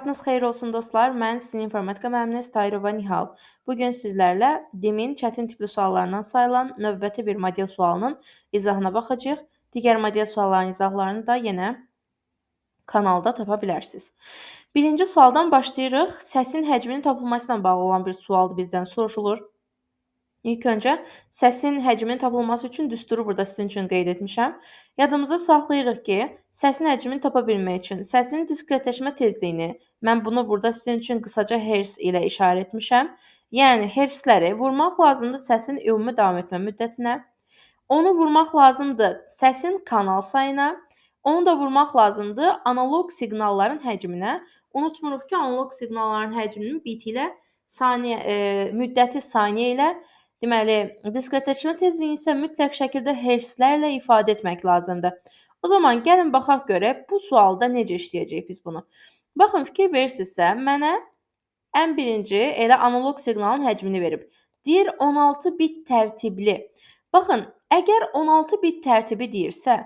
Vaxtınız xeyir olsun dostlar. Mən sizin informatika müəlliminiz Tayrova Nihal. Bugün sizlərlə DİM-in çətin tipli suallarından sayılan növbəti bir model sualının izahına baxacağıq. Digər model sualların izahlarını da yenə kanalda tapa bilərsiniz. Birinci sualdan başlayırıq. Səsin həcminin tapılması ilə bağlı olan bir sualdır bizdən soruşulur. İlk öncə səsin həcminin tapılması üçün düsturu burada sizin üçün qeyd etmişəm. Yadımızda saxlayırıq ki, səsin həcmini tapa bilmək üçün səsin diskretləşmə tezliyini, mən bunu burada sizin üçün qısaca hertz ilə işarə etmişəm. Yəni hertzləri vurmaq lazımdır səsin ümumi davam etmə müddətinə. Onu vurmaq lazımdır səsin kanal sayına. Onu da vurmaq lazımdır analoq siqnalların həcminə. Unutmuruq ki, analoq siqnalların həcminin bit ilə müddəti saniyə ilə, deməli, diskretləşmə tezliyini isə mütləq şəkildə hertzlərlə ifadə etmək lazımdır. O zaman gəlin baxaq görək bu sualda necə işləyəcəyik biz bunu. Baxın, fikir verirsinizsə, mənə ən birinci elə analoq siqnalın həcmini verib. Deyir 16 bit tərtibli. Baxın, əgər 16 bit tərtibi deyirsə,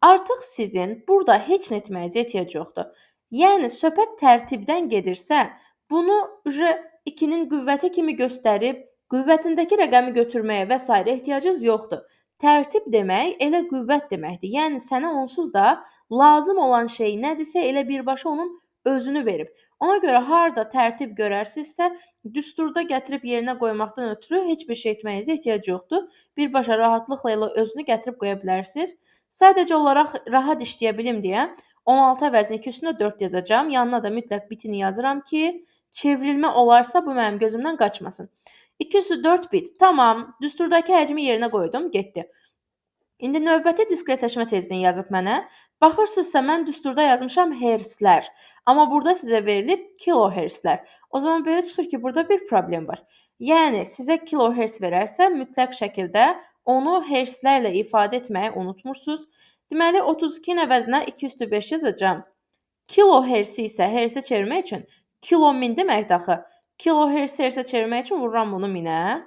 artıq sizin burada heç nə etməyinizə ehtiyac yoxdur. Yəni, söhbət tərtibdən gedirsə, bunu 2-nin qüvvəti kimi göstərib, qüvvətindəki rəqəmi götürməyə və s. ehtiyacınız yoxdur. Tərtib demək elə qüvvət deməkdir. Yəni, sənə onsuz da lazım olan şey nədirsə, elə birbaşa onun özünü verib. Ona görə harada tərtib görərsinizsə, düsturda gətirib yerinə qoymaqdan ötürü heç bir şey etməyinizə ehtiyac yoxdur. Birbaşa rahatlıqla elə özünü gətirib qoya bilərsiniz. Sadəcə olaraq rahat işləyə bilim deyə 16 əvəzinə 2 üstünə 4 yazacağam. Yanına da mütləq bitini yazıram ki, çevrilmə olarsa bu mənim gözümdən qaçmasın. 2 üstü 4 bit. Tamam. Düsturdakı həcmi yerinə qoydum. Getdi. İndi növbəti diskretləşmə tezliyini yazıb mənə. Baxırsınızsa, mən düsturda yazmışam hertzlər. Amma burada sizə verilib kilohertzlər. O zaman belə çıxır ki, burada bir problem var. Yəni, sizə kilohertz verərsə, mütləq şəkildə onu hertzlərlə ifadə etməyi unutmursunuz. Deməli, 32-nin əvəzinə 2 üstü 5 yazacağım. Kilohertzi isə hertzə çevirmək üçün kilomin deməkdir axı. Kilohertzə çevirmək üçün vururam bunu minə.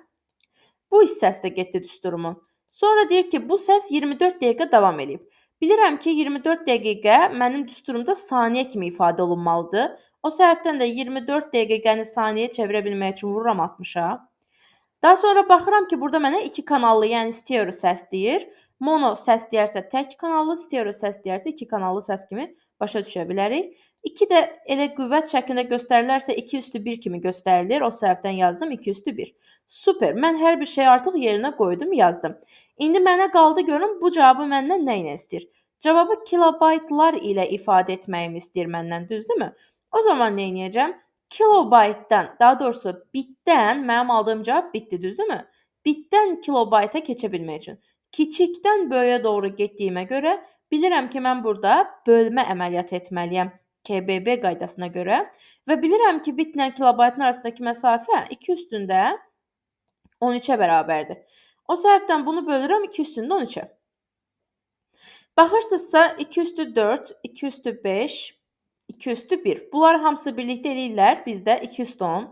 Bu hissəsi də getdi düsturumun. Sonra deyir ki, bu səs 24 dəqiqə davam edib. Bilirəm ki, 24 dəqiqə mənim düsturumda saniyə kimi ifadə olunmalıdır. O səbəbdən də 24 dəqiqəni saniyəyə çevirə bilmək üçün vururam 60-a. Daha sonra baxıram ki, burada mənə 2 kanallı, yəni stereo səs deyir. Mono səs deyərsə tək kanallı, stereo səs deyərsə 2 kanallı səs kimi başa düşə bilərik. 2 də elə qüvvət şəklində göstərilərsə 2 üstü 1 kimi göstərilir. O səbəbdən yazdım 2 üstü 1. Super. Mən hər bir şey artıq yerinə qoydum, yazdım. İndi mənə qaldı görüm bu cavabı məndən nə ilə istəyir? Cavabı kilobaytlar ilə ifadə etməyimi istəyir məndən, düzdürmü? O zaman nə edəcəm? Kilobaytdan, daha doğrusu bitdən mənim aldığım cavab bitdi, düzdürmü? Bitdən kilobayta keçə bilmək üçün. Kiçikdən böyüyə doğru getdiyimə görə bilirəm ki, mən burada bölmə əməliyyatı etməliyəm KBB qaydasına görə və bilirəm ki, bitlə kilobaytın arasındakı məsafə 2 üstündə 13-ə bərabərdir. O səbəbdən bunu bölürəm 2 üstündə 13-ə. Baxırsınızsa 2 üstü 4, 2 üstü 5, 2 üstü 1. Bunlar hamısı birlikdə eləyirlər bizdə 2 üstü 10.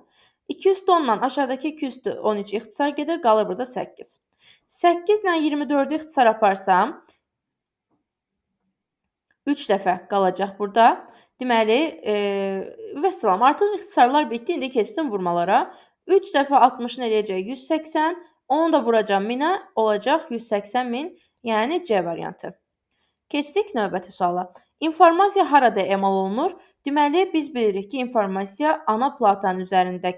2 üstü 10-dan aşağıdakı 2 üstü 13 ixtisar gedir, qalır burada 8. 8 ilə 24-ü ixtisar aparsam 3 dəfə qalacaq burada. Deməli, vəssalam, artıq ixtisarlar bitdi, indi keçdim vurmalara. 3 dəfə 60-ın eləyəcək 180, onu da vuracam 1000-ə, olacaq 180 min, yəni C variantı. Keçdik növbəti suala. İnformasiya harada emal olunur? Deməli, biz bilirik ki, informasiya ana platanın üzərində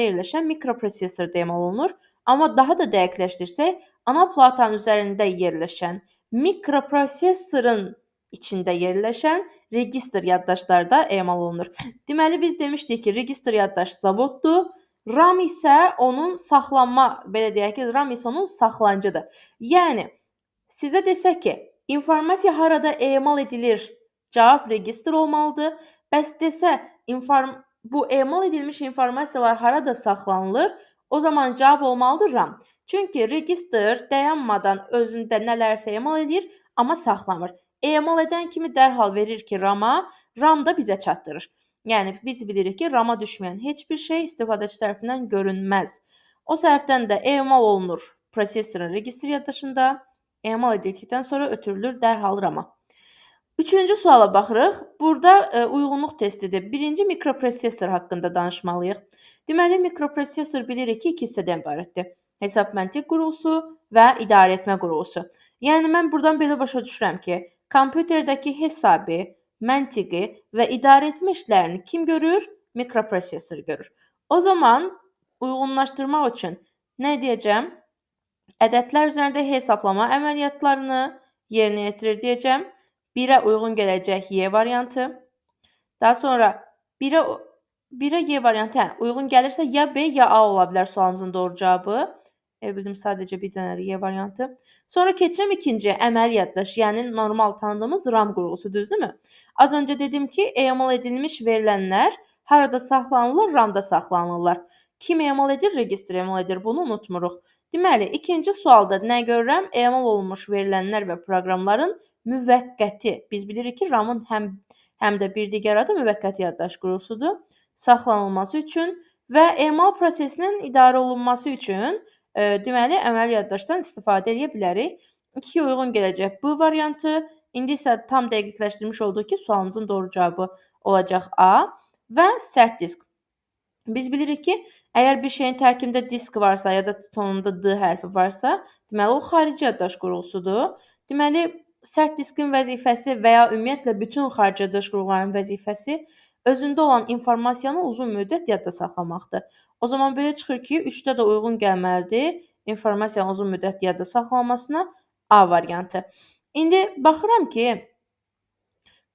yerləşən mikroprosesorda emal olunur. Amma daha da dəqiqləşdirsək, ana platanın üzərində yerləşən mikroprosesorun içində yerləşən registr yaddaşlarda emal olunur. Deməli, biz demişdik ki, registr yaddaş zavoddur, RAM isə onun saxlancıdır. Yəni, sizə desək ki, informasiya harada emal edilir? Cavab registr olmalıdır. Bəs desə, bu emal edilmiş informasiyalar harada saxlanılır? O zaman cavab olmalıdır RAM. Çünki registr dayanmadan özündə nələrsə emal edir, amma saxlamır. Emal edən kimi dərhal verir ki, RAM-a, RAM da bizə çatdırır. Yəni, biz bilirik ki, RAM-a düşməyən heç bir şey istifadəçi tərəfindən görünməz. O səbəbdən də emal olunur prosesorun registr yaddaşında, emal edildikdən sonra ötürülür dərhal RAM-a. Üçüncü suala baxırıq. Burada uyğunluq testidir. Birinci mikroprosesor haqqında danışmalıyıq. Deməli, mikroprosesor bilirik ki, iki hissədən ibarətdir. Hesab məntiq qurğusu və idarəetmə qurğusu. Yəni mən buradan belə başa düşürəm ki, kompüterdəki hesabi, məntiqi və idarəetmə işlərini kim görür? Mikroprosesor görür. O zaman uyğunlaşdırmaq üçün nə edəcəm? Ədədlər üzərində hesablama əməliyyatlarını yerinə yetirir deyəcəm. 1-ə uyğun gələcək Y variantı. Daha sonra 1-ə 1-ə Y variantı uyğun gəlirsə ya B ya A ola bilər sualımızın doğru cavabı. Bildim sadəcə bir dənədir Y variantı. Sonra keçirəm ikinciyə, əməli yaddaş, yəni normal tanıdığımız RAM qurğusu, düzdürmü? Az öncə dedim ki, emal edilmiş verilənlər harada saxlanılır? RAM-da saxlanılırlar. Kim emal edir? Registr emal edir. Bunu unutmuruq. Deməli, ikinci sualda nə görürəm? Emal olunmuş verilənlər və proqramların müvəqqəti. Biz bilirik ki, RAM-ın həm də bir digər adı müvəqqəti yaddaş qurğusudur. Saxlanılması üçün və emal prosesinin idarə olunması üçün deməli, əməli yaddaşdan istifadə edə bilərik. 2 uyğun gələcək bu variantı. İndi isə tam dəqiqləşdirmiş olduq ki, sualımızın doğru cavabı olacaq A və sərt disk. Biz bilirik ki, əgər bir şeyin tərkibində disk varsa ya da sonunda D hərfi varsa, deməli o xarici yaddaş qurğusudur. Deməli, sərt diskin vəzifəsi və ya ümumiyyətlə bütün xarici yaddaş qurğularının vəzifəsi özündə olan informasiyanı uzun müddət yadda saxlamaqdır. O zaman belə çıxır ki, 3-də də uyğun gəlməlidir informasiyanın uzun müddət yadda saxlanılmasına A variantı. İndi baxıram ki,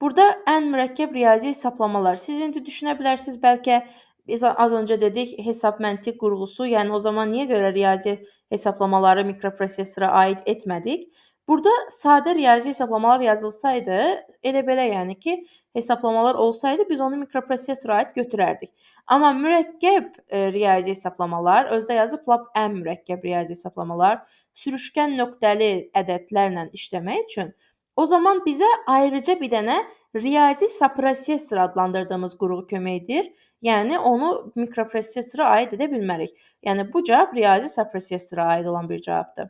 burada ən mürəkkəb riyazi hesablamalar. Siz indi düşünə bilərsiniz, bəlkə biz az öncə dedik hesab məntiq qurğusu, yəni o zaman niyə görə riyazi hesablamaları mikroprosesora aid etmədik? Burada sadə riyazi hesablamalar yazılsaydı, elə belə yəni ki, hesablamalar olsaydı biz onu mikroprosesora aid götürərdik. Amma mürəkkəb riyazi hesablamalar, özdə yazıb lap ən mürəkkəb riyazi hesablamalar, sürüşkən nöqtəli ədədlərlə işləmək üçün o zaman bizə ayrıca bir dənə riyazi saprosesor adlandırdığımız qurğu kömək edir. Yəni onu mikroprosesora aid edə bilmərik. Yəni bu cavab riyazi saprosesora aid olan bir cavabdır.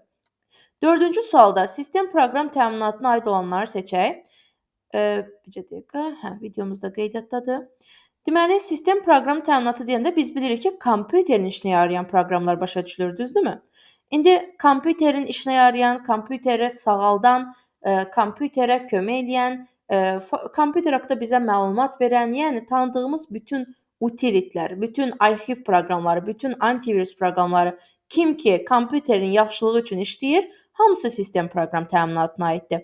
Dördüncü sualda sistem proqram təminatına aid olanları seçək. Bir dəqiqə, videomuzda qeydiyyatdadır. Deməli, sistem proqram təminatı deyəndə biz bilirik ki, kompüterin işinə yarayan proqramlar başa düşülür, düzdürmü? İndi kompüterin işinə yarayan, kompüterə sağaldan, kompüterə kömək eləyən, kompüter haqqında bizə məlumat verən, yəni tanıdığımız bütün utilitlər, bütün arxiv proqramları, bütün antivirus proqramları kim ki kompüterin yaxşılığı üçün işləyir, hamısı sistem proqram təminatına aiddir.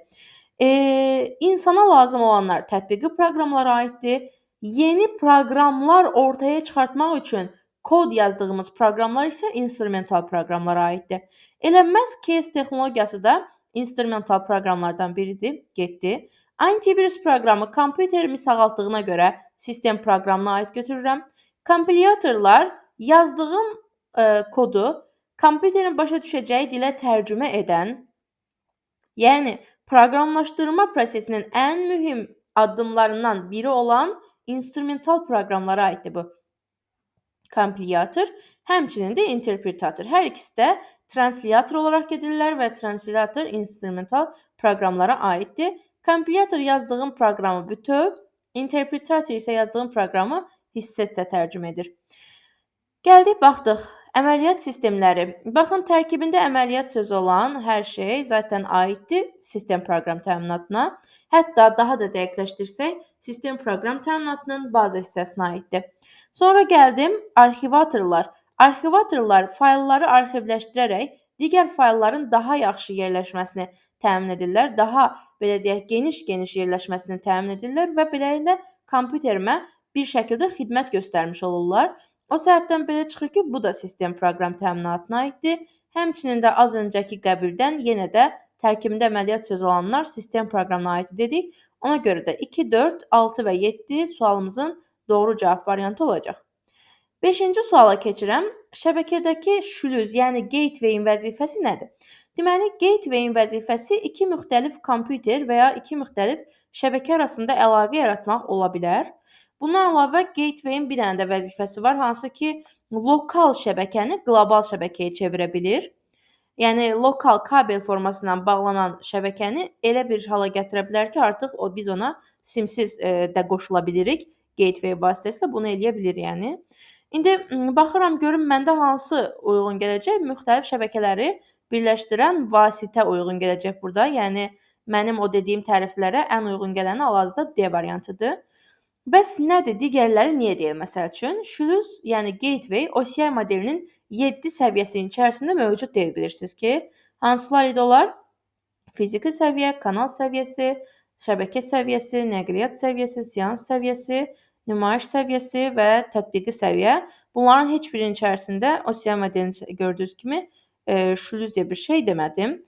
İnsana lazım olanlar tətbiqi proqramlara aiddir. Yeni proqramlar ortaya çıxartmaq üçün kod yazdığımız proqramlar isə instrumental proqramlara aiddir. Elə məhz case texnologiyası da instrumental proqramlardan biridir, getdi. Antivirus proqramı kompüterimi sağaltdığına görə sistem proqramına aid götürürəm. Kompilyatorlar yazdığım kodu kompüterin başa düşəcəyi dilə tərcümə edən, yəni proqramlaşdırma prosesinin ən mühüm addımlarından biri olan instrumental proqramlara aiddir bu. Kompilyator, həmçinin də interpretator. Hər ikisi də translator olaraq gedirlər və translator instrumental proqramlara aiddir. Kompilyator yazdığım proqramı bütöv, interpretator isə yazdığım proqramı hissə-hissə tərcümə edir. Gəldik, baxdıq. Əməliyyat sistemləri. Baxın, tərkibində əməliyyat sözü olan hər şey zaten aiddir sistem proqram təminatına. Hətta daha da dəqiqləşdirsək, sistem proqram təminatının baza hissəsinə aiddir. Sonra gəldim arxivatorlar. Arxivatorlar faylları arxivləşdirərək digər faylların daha yaxşı yerləşməsini təmin edirlər, daha belə deyək, geniş yerləşməsini təmin edirlər və beləliklə kompüterimə bir şəkildə xidmət göstərmiş olurlar. O səbəbdən belə çıxır ki, bu da sistem proqram təminatına aiddir. Həmçinin də az öncəki qəbirdən yenə də tərkibində əməliyyat sözü olanlar sistem proqramına aid dedik. Ona görə də 2, 4, 6 və 7 sualımızın doğru cavab variantı olacaq. 5-ci suala keçirəm. Şəbəkədəki şlüz, yəni gateway-in vəzifəsi nədir? Deməli, gateway-in vəzifəsi iki müxtəlif kompüter və ya iki müxtəlif şəbəkə arasında əlaqə yaratmaq ola bilər. Bundan əlavə gateway-in bir dənə də vəzifəsi var, hansı ki, lokal şəbəkəni qlobal şəbəkəyə çevirə bilir. Yəni lokal kabel forması ilə bağlanan şəbəkəni elə bir hala gətirə bilər ki, artıq biz ona simsiz də qoşula bilirik. Gateway vasitəsilə bunu eləyə bilir yəni. İndi baxıram görüm məndə hansı uyğun gələcək. Müxtəlif şəbəkələri birləşdirən vasitə uyğun gələcək burada. Yəni mənim o dediyim təriflərə ən uyğun gələni hal-hazırda D variantıdır. Bəs nədir? Digərləri niyə deyil? Məsəl üçün, şlüz, yəni gateway OCI modelinin 7 səviyyəsinin içərisində mövcud deyil bilirsiniz ki, hansılar idi onlar? Fiziki səviyyə, kanal səviyyəsi, şəbəkə səviyyəsi, nəqliyyat səviyyəsi, seans səviyyəsi, nümayiş səviyyəsi və tətbiqi səviyyə. Bunların heç birinin içərisində OCI modelini gördüyünüz kimi şlüz deyə bir şey demədim.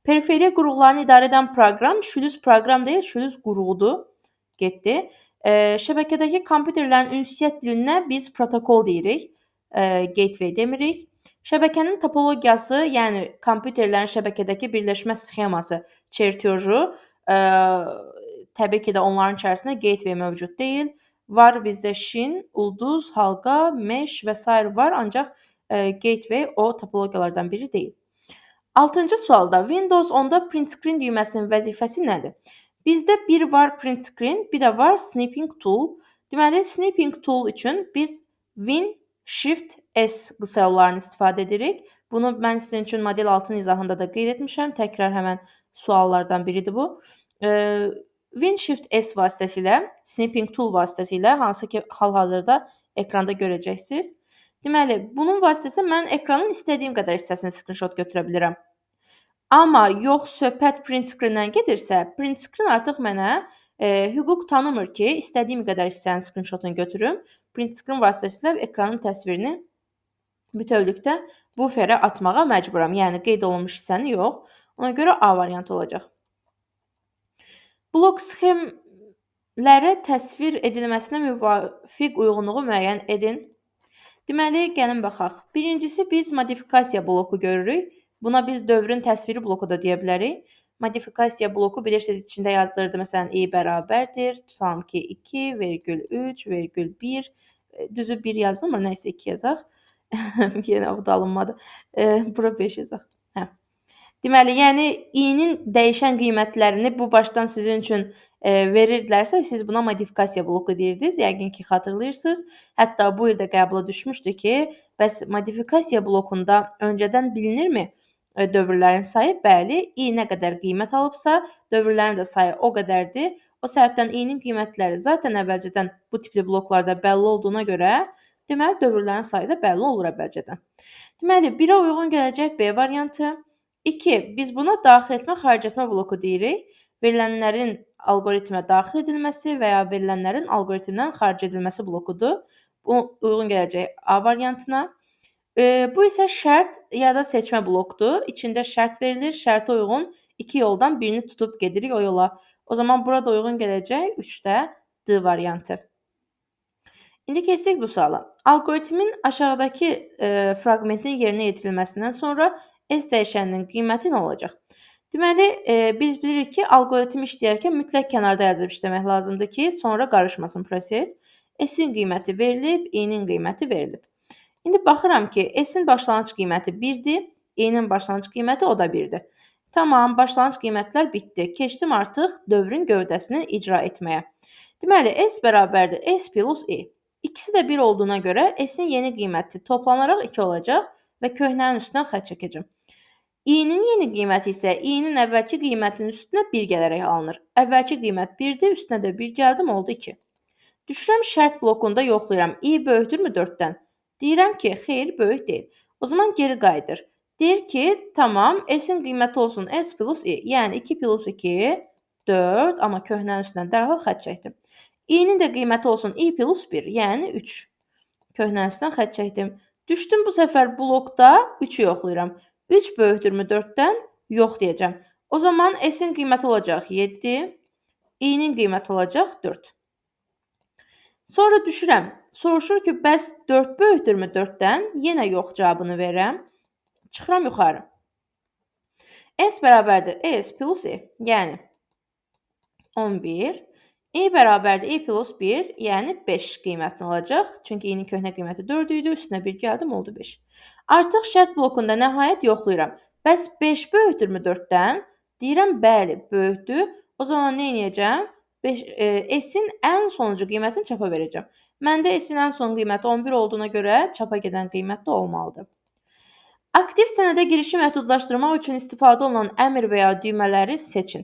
Periferiya qurğularını idarə edən proqram şlüz proqram deyil, şlüz qurğudur. Getdi. Şəbəkədəki kompüterlərin ünsiyyət dilinə biz protokol deyirik, gateway demirik. Şəbəkənin topologiyası, yəni kompüterlərin şəbəkədəki birləşmə sxeması, çertyoju, təbii ki də onların içərisində gateway mövcud deyil. Var bizdə şin, ulduz, halqa, mesh və s. var, ancaq gateway o topologiyalardan biri deyil. 6-cı sualda Windows 10-da print screen düyməsinin vəzifəsi nədir? Bizdə bir var print screen, bir də var snipping tool. Deməli, snipping tool üçün biz Win Shift S qısa yollarını istifadə edirik. Bunu mən sizin üçün model 6-nın izahında da qeyd etmişəm. Təkrar həmən suallardan biridir bu. Win Shift S vasitəsilə, snipping tool vasitəsilə, hansı ki hal-hazırda ekranda görəcəksiniz. Deməli, bunun vasitəsilə mən ekranın istədiyim qədər hissəsini screenshot götürə bilirəm. Amma yox söhbət print screen-dən gedirsə, print screen artıq mənə hüquq tanımır ki, istədiyim qədər hissənin screenshotunu götürüm. Print screen vasitəsilə ekranın təsvirini bütövlükdə buferə atmağa məcburam. Yəni qeyd olunmuş hissəni yox. Ona görə A variantı olacaq. Blok sxemlərə təsvir edilməsinə müvafiq uyğunluğu müəyyən edin. Deməli, gəlin baxaq. Birincisi biz modifikasiya bloku görürük. Buna biz dövrün təsviri bloku da deyə bilərik. Modifikasiya bloku bilirsiniz içində yazdırdı. Məsələn, i bərabərdir. Tutalım ki 2,3,1. Düzü 1 yazılmır, nəysə 2 yazaq. Yenə o da alınmadı. Bura 5 yazaq. Deməli, yəni i-nin dəyişən qiymətlərini bu başdan sizin üçün verirdilərsə, siz buna modifikasiya bloku deyirdiniz. Yəqin ki, xatırlayırsınız. Hətta bu ildə qəbula düşmüşdü ki, bəs modifikasiya blokunda öncədən bilinirmi dövrlərin sayı? Bəli, i nə qədər qiymət alıbsa, dövrlərin də sayı o qədərdir. O səbəbdən i-nin qiymətləri zaten əvvəlcədən bu tipli bloklarda bəlli olduğuna görə, deməli, dövrlərin sayı da bəlli olur əvvəlcədən. Deməli, 1-ə uyğun gələcək B variantı. 2. Biz buna daxil etmə, xaric etmə bloku deyirik. Verilənlərin alqoritmə daxil edilməsi və ya verilənlərin alqoritmdən xaric edilməsi blokudur. Bu uyğun gələcək A variantına. Bu isə şərt ya da seçmə blokudur. İçində şərt verilir. Şərtə uyğun 2 yoldan birini tutub gedirik o yola. O zaman burada uyğun gələcək 3-də D variantı. İndi keçdik bu suala. Alqoritmin aşağıdakı fraqmentin yerinə yetirilməsindən sonra S dəyişəninin qiyməti nə olacaq? Deməli, biz bilirik ki, alqoritm işləyərkən mütləq kənarda yazıb işləmək lazımdır ki, sonra qarışmasın proses. S-in qiyməti verilib, i-nin qiyməti verilib. İndi baxıram ki, S-in başlanğıc qiyməti 1-dir, i-nin başlanğıc qiyməti o da 1-dir. Tamam, başlanğıc qiymətlər bitdi. Keçdim artıq dövrün gövdəsini icra etməyə. Deməli, S bərabərdir S plus i. İkisi də 1 olduğuna görə S-in yeni qiyməti toplanaraq 2 olacaq və köhnənin üstündən xətt çəkəcəm. i-nin yeni qiyməti isə i-nin əvvəlki qiymətinin üstünə 1 gələrək alınır. Əvvəlki qiymət 1-dir, üstünə də 1 gəldim, oldu 2. Düşürəm şərt blokunda yoxlayıram. i böyükdürmü 4-dən? Deyirəm ki, xeyr, böyük deyil. O zaman geri qayıdır. Deyir ki, tamam, S-in qiyməti olsun S plus i. Yəni 2 plus 2, 4, amma köhnənin üstündən dərhal xətt çəkdim. i-nin də qiyməti olsun i plus 1, yəni 3. Köhnənin üstündən xətt çəkdim. Düşdüm bu səfər blokda 3-ü yoxlayıram. 3 böyükdürmü 4-dən? Yox deyəcəm. O zaman S-in qiyməti olacaq 7, i-nin qiyməti olacaq 4. Sonra düşürəm. Soruşur ki, bəs 4 böyükdürmü 4-dən? Yenə yox cavabını verirəm. Çıxıram yuxarı. S bərabərdir S plus i, yəni 11. i bərabərdir i plus 1, yəni 5 qiymətini alacaq. Çünki i-nin köhnə qiyməti 4 idi, üstünə 1 gəldim, oldu 5. Artıq şərt blokunda nəhayət yoxlayıram. Bəs 5 böyükdürmü 4-dən? Deyirəm, bəli, böyükdür. O zaman nə edəcəm? S-in ən sonuncu qiymətini çapa verəcəm. Məndə S-in ən son qiyməti 11 olduğuna görə çapa gedən qiymət də olmalıdır. Aktiv sənədə girişi məhdudlaşdırmaq üçün istifadə olunan əmr və ya düymələri seçin.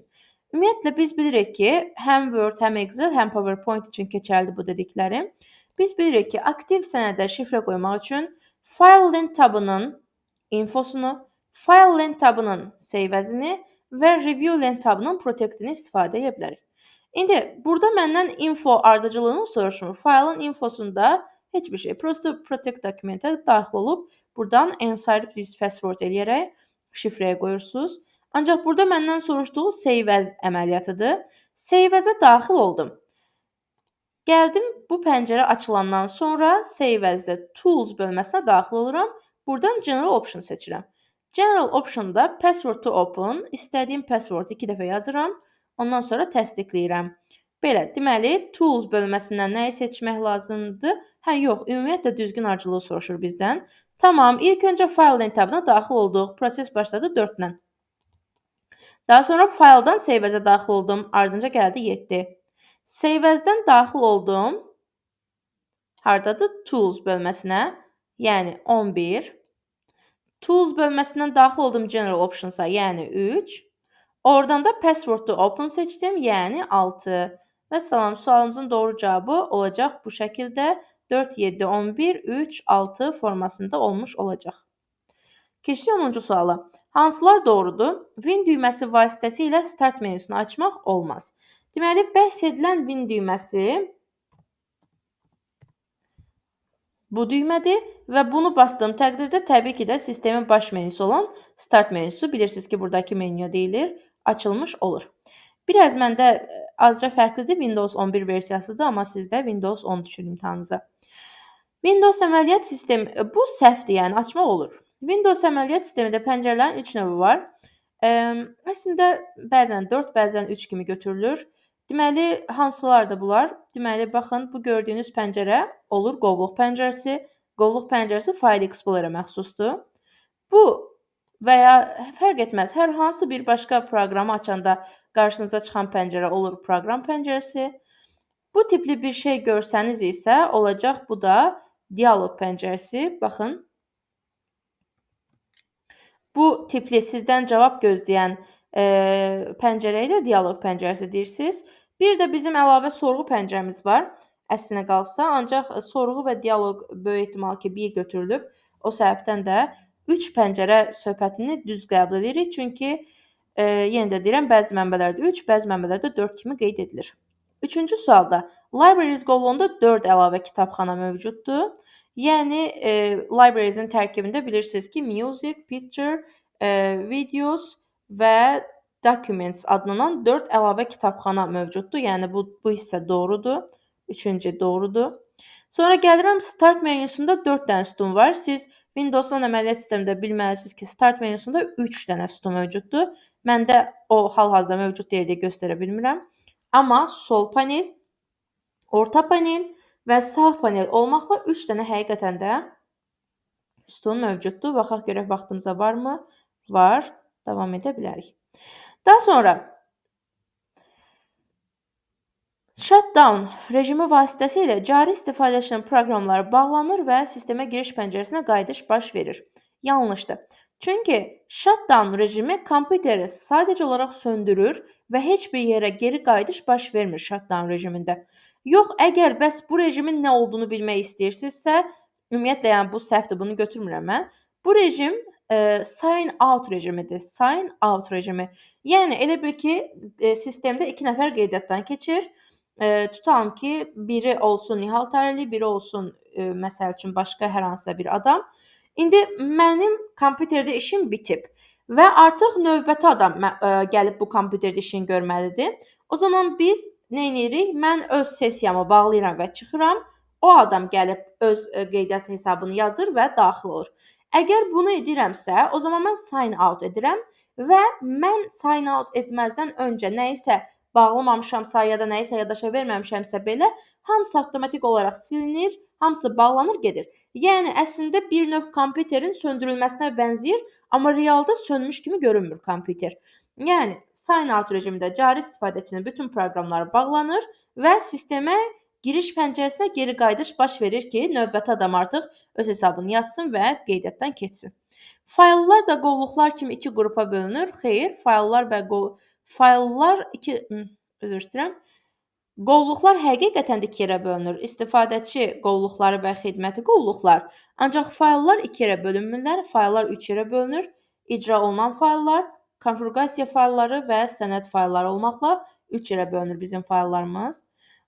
Ümumiyyətlə biz bilirik ki, həm Word, həm Excel, həm PowerPoint üçün keçərli bu dediklərim. Biz bilirik ki, aktiv sənədə şifrə qoymaq üçün File Link tabının infosunu, File Link tabının save as-ini və Review Link tabının protect-ini istifadə edə bilərik. İndi burada məndən info ardıcıllığını soruşmur. Faylın infosunda heç bir şey. Prosto protect dokumentə daxil olub buradan insert this password eləyərək şifrəyə qoyursunuz. Ancaq burada məndən soruşduğu save as əməliyyatıdır. Save as-ə daxil oldum. Gəldim bu pəncərə açılandan sonra save as-də tools bölməsinə daxil oluram. Buradan general option seçirəm. General optionda password to open, istədiyim passwordu 2 dəfə yazıram. Ondan sonra təsdiqləyirəm. Belə, deməli, tools bölməsindən nəyi seçmək lazımdır? Yox, ümumiyyətlə düzgün ardıcılığı soruşur bizdən. Tamam, ilk öncə file link tabına daxil olduq. Proses başladı 4-lə. Daha sonra filedan save as-ə daxil oldum. Ardınca gəldi 7. Save as-dən daxil oldum. Hardadır? Tools bölməsinə, yəni 11. Tools bölməsindən daxil oldum General Options-a, yəni 3. Oradan da Password to Open seçdim, yəni 6. Və salam, sualımızın doğru cavabı olacaq bu şəkildə 4, 7, 11, 3, 6 formasında olmuş olacaq. Keçdik 10-cu suala. Hansılar doğrudur? Win düyməsi vasitəsilə Start menüsünü açmaq olmaz. Deməli, bəhs edilən Win düyməsi bu düymədir və bunu bastığım təqdirdə təbii ki də sistemin baş menüsü olan Start menüsü, bilirsiniz ki, buradakı menüyə deyilir, açılmış olur. Biraz məndə azca fərqlidir, Windows 11 versiyasıdır, amma sizdə Windows 10 düşür imtahanınıza. Windows əməliyyat sistemi, bu səhvdir, yəni açmaq olur. Windows əməliyyat sistemində pəncərələrin 3 növü var. Əslində, bəzən 4, bəzən 3 kimi götürülür. Deməli, hansılardır bunlar? Deməli, baxın, bu gördüyünüz pəncərə olur qovluq pəncərəsi. Qovluq pəncərəsi File Explorer-ə məxsusdur. Bu və ya fərq etməz, hər hansı bir başqa proqramı açanda qarşınıza çıxan pəncərə olur proqram pəncərəsi. Bu tipli bir şey görsəniz isə olacaq bu da dialoq pəncərəsi. Baxın. Bu tipli sizdən cavab gözləyən pəncərəyə də dialoq pəncərəsi deyirsiniz. Bir də bizim əlavə sorğu pəncərəmiz var. Əslinə qalsa, ancaq sorğu və dialoq böyük ehtimal ki, bir götürülüb. O səbəbdən də 3 pəncərə söhbətini düz qəbul edirik. Çünki yenə də deyirəm, bəzi mənbələrdə 3, bəzi mənbələrdə 4 kimi qeyd edilir. 3-cü sualda Libraries qovluğunda 4 əlavə kitabxana mövcuddur. Yəni, Libraries-in tərkibində bilirsiniz ki, Music, Picture, Videos və Documents adlanan 4 əlavə kitabxana mövcuddur. Yəni, bu hissə doğrudur. 3-cü doğrudur. Sonra gəlirəm Start menüsündə 4 dənə sütun var. Siz Windows 10 əməliyyat sistemində bilməlisiniz ki, Start menüsündə 3 dənə sütun mövcuddur. Məndə o hal-hazırda mövcud deyil deyə göstərə bilmirəm. Amma sol panel, orta panel və sağ panel olmaqla 3 dənə həqiqətən də sütun mövcuddur. Baxaq görək vaxtımıza varmı? Var. Davam edə bilərik. Daha sonra Shutdown rejimi vasitəsilə cari istifadəçinin proqramları bağlanır və sistemə giriş pəncərəsinə qayıdış baş verir. Yanlışdır. Çünki shutdown rejimi kompüteri sadəcə olaraq söndürür və heç bir yerə geri qayıdış baş vermir shutdown rejimində. Yox, əgər bəs bu rejimin nə olduğunu bilmək istəyirsinizsə, ümumiyyətlə, yəni bu səhvdir, bunu götürmürəm mən. Bu rejim sign out rejimidir. Sign out rejimi. Yəni, elə bil ki, sistemdə 2 nəfər qeydiyyatdan keçir. Tutalım ki, biri olsun Nihal Tareli, biri olsun, məsəl üçün, başqa hər hansısa bir adam. İndi mənim kompüterdə işim bitib və artıq növbəti adam gəlib bu kompüterdə işini görməlidir. O zaman biz nə edirik? Mən öz sessiyamı bağlayıram və çıxıram. O adam gəlib öz qeydiyyat hesabını yazır və daxil olur. Əgər bunu edirəmsə, o zaman mən sign out edirəm və mən sign out etməzdən öncə nəyisə bağlamamışamsa ya da nəyisə yaddaşa verməmişəmsə belə, hamısı avtomatik olaraq silinir, hamısı bağlanır, gedir. Yəni, əslində bir növ kompüterin söndürülməsinə bənzəyir, amma realda sönmüş kimi görünmür kompüter. Yəni, sign out rejimində cari istifadəçinin bütün proqramları bağlanır və sistemə giriş pəncərəsinə geri qayıdış baş verir ki, növbəti adam artıq öz hesabını yazsın və qeydiyyatdan keçsin. Fayllar da qovluqlar kimi iki qrupa bölünür. Xeyr, fayllar üzr istəyirəm. Qovluqlar həqiqətən də iki yerə bölünür. İstifadəçi qovluqları və xidməti qovluqlar. Ancaq fayllar iki yerə bölünmürlər. Fayllar üç yerə bölünür. İcra olunan fayllar, konfigurasiya faylları və sənəd faylları olmaqla üç yerə bölünür bizim fayllarımız.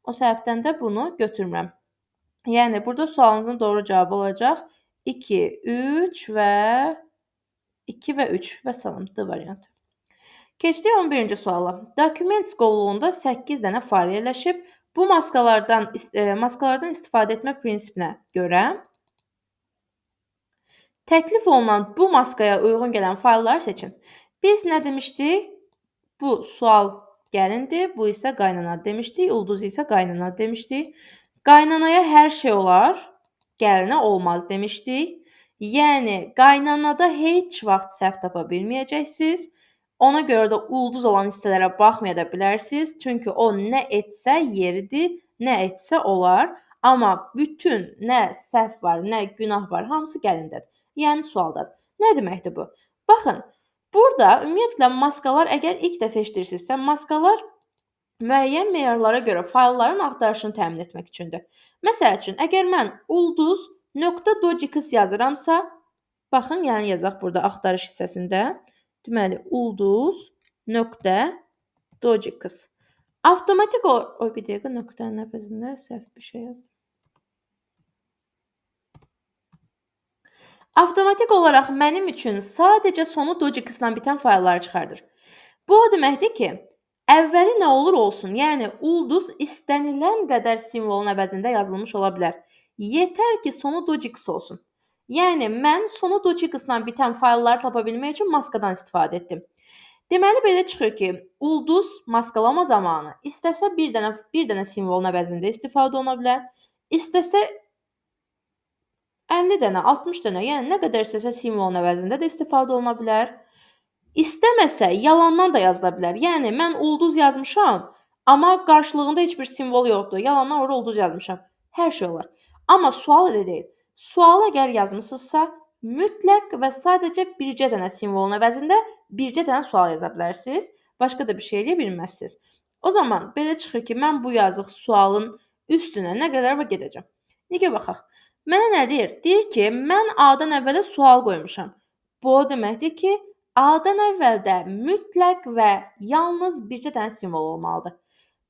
O səbəbdən də bunu götürmürəm. Yəni, burada sualınızın doğru cavabı olacaq 2, 3 və 2 və 3 və salam D variantı. Keçdik 11-ci suala. Documents qovluğunda 8 dənə fayl yerləşib. Bu maskalardan istifadə etmə prinsipinə görə təklif olunan bu maskaya uyğun gələn faylları seçin. Biz nə demişdik? Bu sual gəlindir, bu isə qaynana demişdik, ulduz isə qaynana demişdik. Qaynanaya hər şey olar, gəlinə olmaz demişdik. Yəni, qaynanada heç vaxt səhv tapa bilməyəcəksiniz. Ona görə də ulduz olan hissələrə baxmaya da bilərsiniz. Çünki o nə etsə yeridir, nə etsə olar. Amma bütün nə səhv var, nə günah var, hamısı gəlindədir. Yəni sualdadır. Nə deməkdir bu? Baxın, burada ümumiyyətlə maskalar əgər ilk dəfə eşidirsinizsə, maskalar müəyyən meyarlara görə faylların axtarışını təmin etmək üçündür. Məsəl üçün, əgər mən ulduz.dojix yazıramsa, baxın, yəni yazaq burada axtarış hissəsində. Deməli, ulduz.dojix. Avtomatik bir dəqiqə nöqtənin əvəzində səhv bir şey yazdım. Avtomatik olaraq mənim üçün sadəcə sonu dojix-la bitən faylları çıxardır. Bu o deməkdir ki, əvvəli nə olur olsun, yəni ulduz istənilən qədər simvolun əvəzində yazılmış ola bilər. Yetər ki, sonu dojix olsun. Yəni, mən sonu dojix-la bitən faylları tapa bilmək üçün maskadan istifadə etdim. Deməli, belə çıxır ki, ulduz maskalama zamanı istəsə bir dənə simvolun əvəzində istifadə oluna bilər, istəsə 50 dənə, 60 dənə, yəni nə qədər istəsə simvolun əvəzində də istifadə oluna bilər. İstəməsə yalandan da yazıla bilər. Yəni, mən ulduz yazmışam, amma qarşılığında heç bir simvol yoxdur. Yalandan orada ulduz yazmışam. Hər şey olar. Amma sual elə deyil. Sual əgər yazmısınızsa, mütləq və sadəcə bircə dənə simvolun əvəzində bircə dənə sual yaza bilərsiniz. Başqa da bir şey eləyə bilməzsiniz. O zaman belə çıxır ki, mən bu yazıq sualın üstünə nə qədər var gedəcəm. Necə baxaq? Mənə nə deyir? Deyir ki, mən A-dan əvvələ sual qoymuşam. Bu o deməkdir ki, A-dan əvvəldə mütləq və yalnız bircə dənə simvol olmalıdır.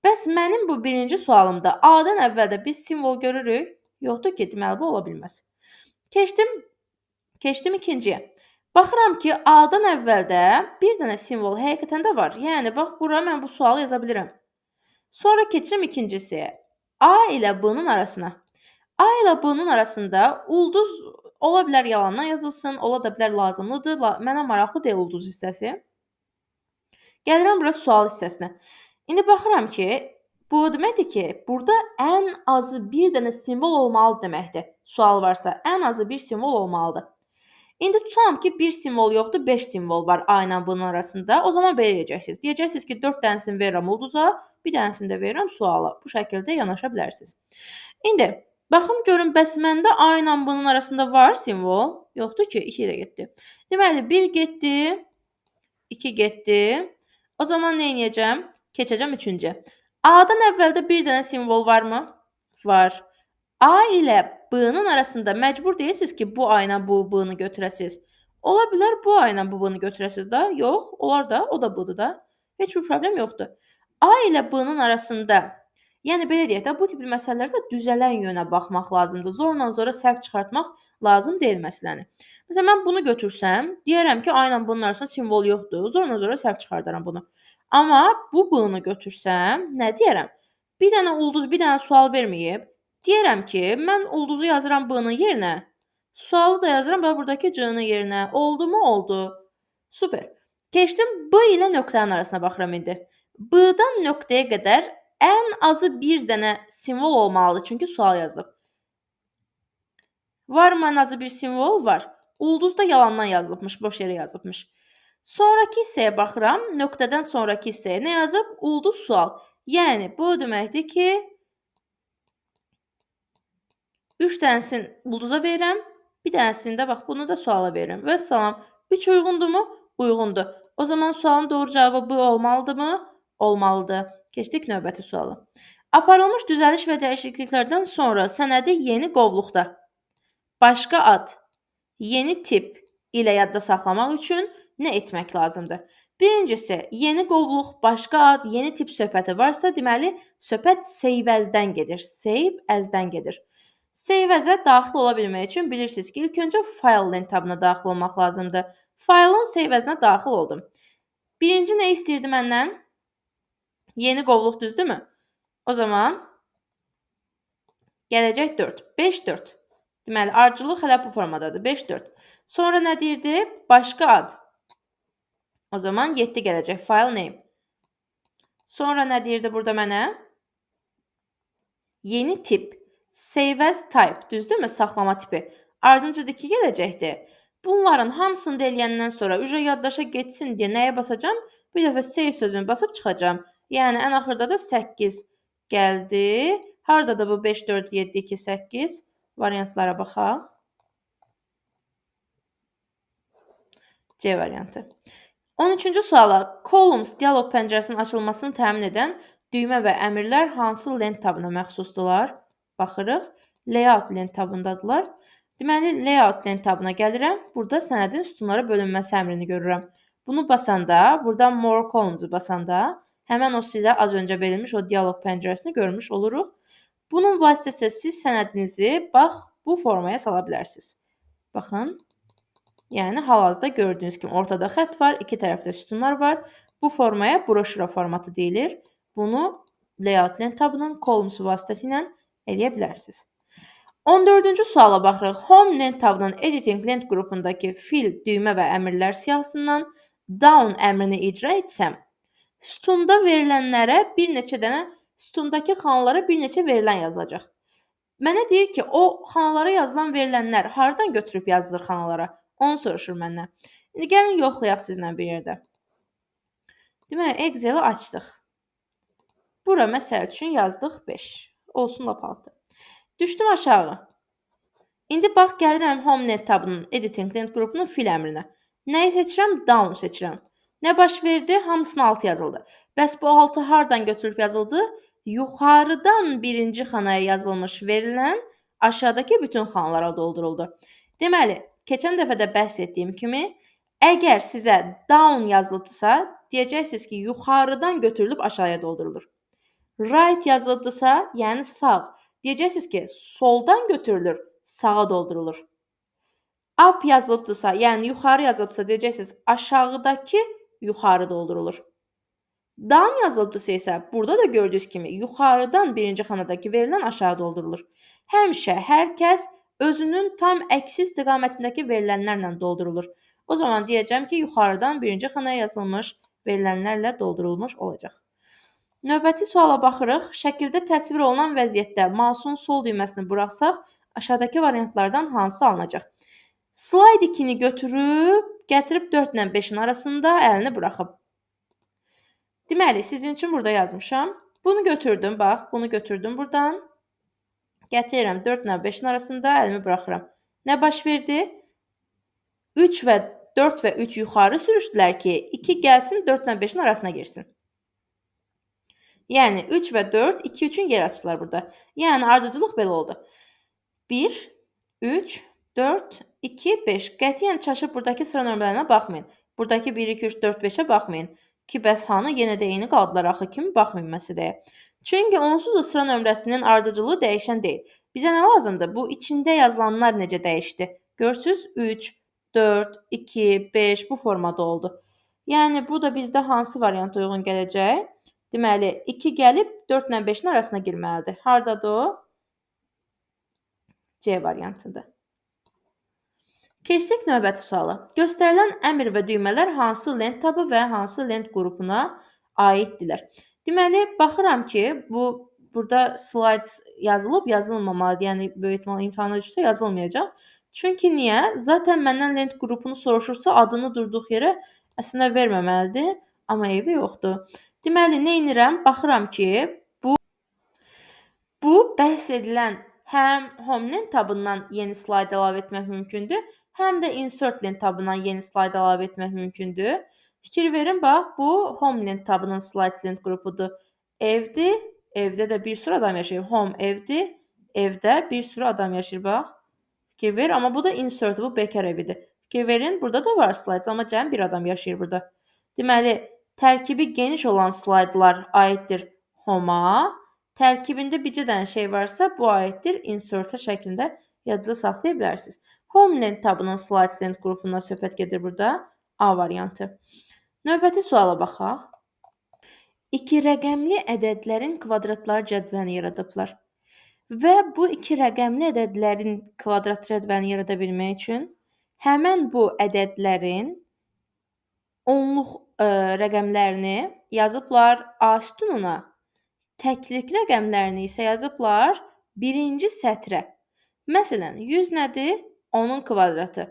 Bəs mənim bu birinci sualımda A-dan əvvəldə biz simvol görürük? Yoxdur ki, deməli bu ola bilməz. Keçdim ikinciyə. Baxıram ki, A-dan əvvəldə bir dənə simvol həqiqətən də var. Yəni, bax, bura mən bu sualı yaza bilirəm. Sonra keçirim ikincisiyə. A ilə B-nın arasına. A ilə B-nın arasında ulduz ola bilər yalandan yazılsın, ola da bilər lazımlıdır. Mənə maraqlı deyil ulduz hissəsi. Gəlirəm bura sual hissəsinə. İndi baxıram ki, bu deməkdir ki, burada ən azı bir dənə simvol olmalı deməkdir. Sual varsa, ən azı bir simvol olmalıdır. İndi tutalım ki, bir simvol yoxdur, 5 simvol var A ilə B-nın arasında. O zaman belə edəcəksiniz. Deyəcəksiniz ki, 4 dənəsini verirəm ulduza, bir dənəsini də verirəm suala. Bu şəkildə yanaşa bilərsiniz. İndi baxım görün, bəs məndə A ilə B-nın arasında var simvol? Yoxdur ki, 2 ilə getdi. Deməli, 1 getdi, 2 getdi. O zaman nə edəcəm? Keçəcəm 3-cüyə. A-dan əvvəldə bir dənə simvol varmı? Var. A ilə B-nın arasında məcbur deyilsiniz ki, bu A ilə bu B-nı götürəsiniz. Ola bilər bu A ilə bu B-nı götürəsiniz da. Yox, olar da, o da B-dır da. Heç bir problem yoxdur. A ilə B-nın arasında, yəni belə deyək də, bu tipli məsələlərdə düzələn yönə baxmaq lazımdır. Zorla zora səhv çıxartmaq lazım deyil məsələni. Məsələn, mən bunu götürsəm, deyərəm ki, A ilə B-nın arasında simvol yoxdur. Zorla zora səhv çıxardaram bunu. Amma bu B-nı götürsəm, nə deyərəm? Bir dənə ulduz, bir dənə sual verməyib. Deyərəm ki, mən ulduzu yazıram B-nın yerinə, sualı da yazıram buradakı C-nın yerinə. Oldu mu? Oldu. Super. Keçdim B ilə nöqtənin arasına baxıram indi. B-dan nöqtəyə qədər ən azı bir dənə simvol olmalıdır, çünki sual yazılıb. Varmı ən azı bir simvol? Var. Ulduz da yalandan yazılıbmış, boş yerə yazılıbmış. Sonrakı hissəyə baxıram. Nöqtədən sonrakı hissəyə nə yazıb? Ulduz sual. Yəni bu o deməkdir ki, 3 dənəsini ulduza verirəm, bir dənəsini də bax bunu da suala verirəm. Vəssalam. 3 uyğundurmu? Uyğundur. O zaman sualın doğru cavabı bu olmalıdırmı? Olmalıdır. Keçdik növbəti suala. Aparılmış düzəliş və dəyişikliklərdən sonra sənədi yeni qovluqda başqa ad, yeni tip ilə yadda saxlamaq üçün nə etmək lazımdır? Birincisi, yeni qovluq, başqa ad, yeni tip söhbəti varsa, deməli, söhbət save as-dən gedir. Save as-dən gedir. Save as-ə daxil ola bilmək üçün bilirsiniz ki, ilk öncə file lent tabına daxil olmaq lazımdır. File'ın save as-nə daxil oldum. Birinci nə istəyirdi məndən? Yeni qovluq düzdürmü? O zaman gələcək 4. 5, 4. Deməli, ardıcıllıq hələ bu formadadır. 5, 4. Sonra nə deyirdi? Başqa ad. O zaman 7 gələcək. File name. Sonra nə deyirdi burada mənə? Yeni tip. Save as type. Düzdürmü? Saxlama tipi. Ardınca 2 gələcəkdir. Bunların hamısını da eləyəndən sonra ücə yaddaşa geçsin deyə nəyə basacağım? Bir dəfə save sözünü basıb çıxacağım. Yəni, ən axırda da 8 gəldi. Haradadır bu 5, 4, 7, 2, 8? Variantlara baxaq. C variantı. 13-cü suala. Columns dialoq pəncərəsinin açılmasını təmin edən düymə və əmrlər hansı lent tabına məxsusdular? Baxırıq. Layout lent tabındadılar. Deməli, layout lent tabına gəlirəm. Burada sənədin sütunlara bölünməsi əmrini görürəm. Bunu basanda, burada more columns-u basanda, həmən o sizə az öncə verilmiş o dialoq pəncərəsini görmüş oluruq. Bunun vasitəsilə siz sənədinizi bax bu formaya sala bilərsiniz. Baxın. Yəni hal-hazırda gördüyünüz kimi ortada xətt var, iki tərəfdə sütunlar var. Bu formaya broşura formatı deyilir. Bunu layout lent tabının columns vasitəsilə eləyə bilərsiniz. 14-cü suala baxırıq. Home lent tabının editing lent qrupundakı fil, düymə və əmrlər siyahısından down əmrini icra etsəm, sütunda verilənlərə bir neçə dənə, sütundakı xanalara bir neçə verilən yazılacaq. Mənə deyir ki, o xanalara yazılan verilənlər hardan götürüb yazılır xanalara? Onu soruşur məndən. İndi gəlin yoxlayaq sizlə bir yerdə. Deməli, Excel-i açdıq. Bura məsəl üçün yazdıq 5. Olsun lap altı. Düşdüm aşağı. İndi bax, gəlirəm Home Net tabının Editing Lent qrupunun fil əmrinə. Nəyi seçirəm? Down seçirəm. Nə baş verdi? Hamısının altı yazıldı. Bəs bu altı hardan götürüb yazıldı? Yuxarıdan birinci xanaya yazılmış verilən aşağıdakı bütün xanalara dolduruldu. Deməli, keçən dəfə də bəhs etdiyim kimi, əgər sizə down yazılıbdırsa, deyəcəksiniz ki, yuxarıdan götürülüb aşağıya doldurulur. Right yazılıbdırsa, yəni sağ, deyəcəksiniz ki, soldan götürülür, sağa doldurulur. Up yazılıbdırsa, yəni yuxarı yazılıbdırsa, deyəcəksiniz aşağıdakı yuxarı doldurulur. Down yazılıbdırsa isə, burada da gördüyünüz kimi, yuxarıdan birinci xanadakı verilən aşağı doldurulur. Həmişə hər kəs özünün tam əksi istiqamətindəki verilənlərlə doldurulur. O zaman deyəcəm ki, yuxarıdan birinci xanaya yazılmış verilənlərlə doldurulmuş olacaq. Növbəti suala baxırıq. Şəkildə təsvir olunan vəziyyətdə mausun sol düyməsini buraxsaq, aşağıdakı variantlardan hansı alınacaq? Slide 2-ni götürüb, gətirib 4 ilə 5-in arasında əlini buraxıb. Deməli, sizin üçün burada yazmışam. Bunu götürdüm, bax, bunu götürdüm buradan. Gətirirəm 4 ilə 5-in arasında əlimi buraxıram. Nə baş verdi? 4 və 3 yuxarı sürüşdülər ki, 2 gəlsin 4 ilə 5-in arasına girsin. Yəni 3 və 4, 2 üçün yer açdılar burada. Yəni ardıcıllıq belə oldu. 1, 3, 4, 2, 5. Qətiyyən çaşıb buradakı sıra nömrələrinə baxmayın. Buradakı 1, 2, 3, 4, 5-ə baxmayın. Ki, bəs hanı yenə də eyni qaldılar axı kimi baxmayın məsələyə. Çünki onsuz da sıra nömrəsinin ardıcılığı dəyişən deyil. Bizə nə lazımdır? Bu içində yazılanlar necə dəyişdi? Görürsüz? 3, 4, 2, 5 bu formada oldu. Yəni bu da bizdə hansı variant uyğun gələcək? Deməli, 2 gəlib 4 ilə 5-in arasına girməlidir. Hardadır o? C variantıdır. Keçdik növbəti suala. Göstərilən əmr və düymələr hansı lent tabı və hansı lent qrupuna aiddirlər? Deməli, baxıram ki, burada slides yazılıb, yazılmamalıdır. Yəni, böyük ehtimalla imtahana düşsə yazılmayacaq. Çünki niyə? Zaten məndən lent qrupunu soruşursa adını durduq yerə əslində verməməlidir, amma eybi yoxdur. Deməli, nə edirəm? Baxıram ki, bu bəhs edilən həm home lent tabından yeni slayd əlavə etmək mümkündür, həm də insert lent tabından yeni slayd əlavə etmək mümkündür. Fikir verin, bax, bu home lent tabının slides lent qrupudur. Evdir, evdə də bir sürü adam yaşayır. Home evdir, evdə bir sürü adam yaşayır, bax. Fikir ver, amma bu da insert, bu bekar evidir. Fikir verin, burada da var slides, amma cəmi bir adam yaşayır burada. Deməli, tərkibi geniş olan slaydlar aiddir home-a. Tərkibində bircə dənə şey varsa, bu aiddir insert şəklində yadınızda saxlaya bilərsiniz. Home lent tabının slides lent qrupundan söhbət gedir burada. A variantı. Növbəti suala baxaq. 2 rəqəmli ədədlərin kvadratları cədvəlini yaradıblar. Və bu 2 rəqəmli ədədlərin kvadrat cədvəlini yarada bilmək üçün həmən bu ədədlərin onluq rəqəmlərini yazıblar A sütununa, təklik rəqəmlərini isə yazıblar birinci sətrə. Məsələn, 100 nədir? 10-un kvadratı.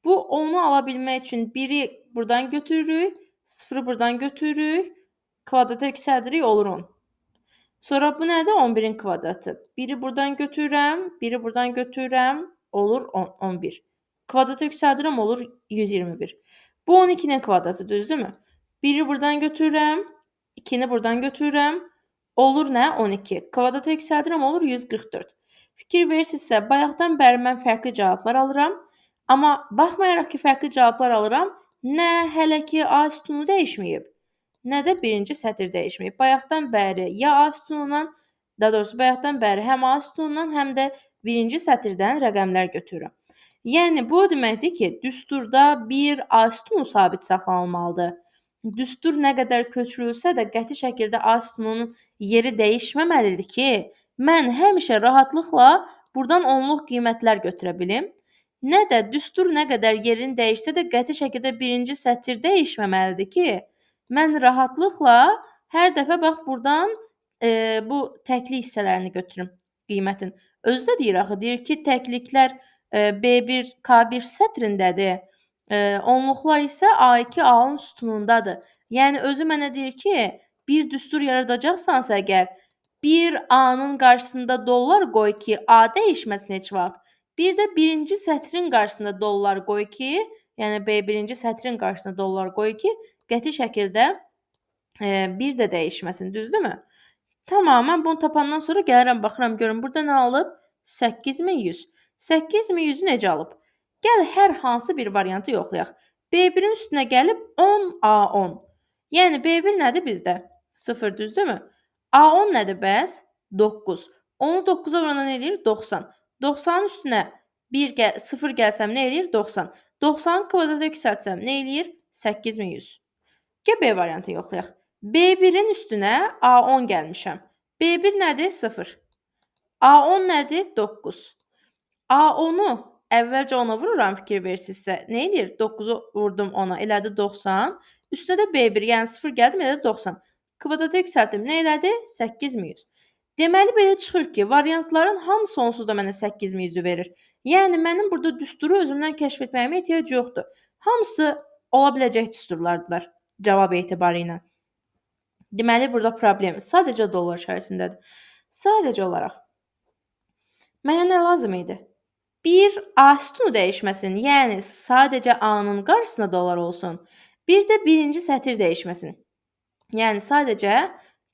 Bu 10-u ala bilmək üçün 1-i buradan götürürük, 0-ı buradan götürürük, kvadrata yüksəldirik, olur 10. Sonra bu nədir? 11-in kvadratı. 1-i buradan götürürəm, 1-i buradan götürürəm, olur 11. Kvadrata yüksəldirəm, olur 121. Bu 12-nin kvadratı, düzdürmü? 1-i buradan götürürəm, 2-ni buradan götürürəm, olur nə? 12. Kvadrata yüksəldirəm, olur 144. Fikir verirsinizsə, bayaqdan bəri mən fərqli cavablar alıram. Amma baxmayaraq ki, fərqli cavablar alıram, nə hələ ki A sütunu dəyişməyib, nə də birinci sətr dəyişməyib. Bayaqdan bəri ya A sütunundan, daha doğrusu bayaqdan bəri həm A sütunundan, həm də birinci sətirdən rəqəmlər götürürəm. Yəni, bu deməkdir ki, düsturda bir A sütunu sabit saxlanılmalıdır. Düstur nə qədər köçürülsə də qəti şəkildə A sütununun yeri dəyişməməlidir ki, mən həmişə rahatlıqla buradan onluq qiymətlər götürə bilim. Nə də düstur nə qədər yerini dəyişsə də qəti şəkildə birinci sətir dəyişməməlidir ki, mən rahatlıqla hər dəfə bax buradan bu təklik hissələrini götürüm qiymətin. Özü də deyir axı, deyir ki, təkliklər B1, K1 sətrindədir. Onluqlar isə A2, A10 sütunundadır. Yəni özü mənə deyir ki, bir düstur yaradacaqsansa əgər, bir A-nın qarşısında dollar qoy ki, A dəyişməsin heç vaxt. Bir də birinci sətrin qarşısında dollar qoy ki, yəni B1-ci sətrin qarşısında dollar qoy ki, qəti şəkildə bir də dəyişməsin, düzdürmü? Tamam, mən bunu tapandan sonra gəlirəm, baxıram, görüm, burada nə alıb? 8100. 8100-ü necə alıb? Gəl hər hansı bir variantı yoxlayaq. B1-in üstünə gəlib 10A10. Yəni B1 nədir bizdə? 0, düzdürmü? A10 nədir bəs? 9. Onu 9-a vuranda nə eləyir? 90. 90-ın üstünə 0 gəlsəm nə eləyir? 90. 90-ı kvadrata yüksəltsəm nə eləyir? 8100. Gəl B variantı yoxlayaq. B1-in üstünə A10 gəlmişəm. B1 nədir? 0. A10 nədir? 9. A10-u əvvəlcə 10-a vururam, fikir versinizsə. Nə edir? 9-u vurdum 10-a, elədi 90. Üstünə də B1, yəni 0 gəldim, elədi 90. Kvadrata yüksəltdim, nə elədi? 8100. Deməli, belə çıxır ki, variantların hamısı onsuz da mənə 8100-ü verir. Yəni, mənim burada düsturu özümdən kəşf etməyimə ehtiyac yoxdur. Hamısı ola biləcək düsturlardılar cavab etibarı ilə. Deməli, burada problem sadəcə dollar içərisindədir. Sadəcə olaraq. Mənə nə lazım idi? Bir A sütunu dəyişməsin, yəni sadəcə A-nın qarşısında dollar olsun. Bir də birinci sətir dəyişməsin. Yəni sadəcə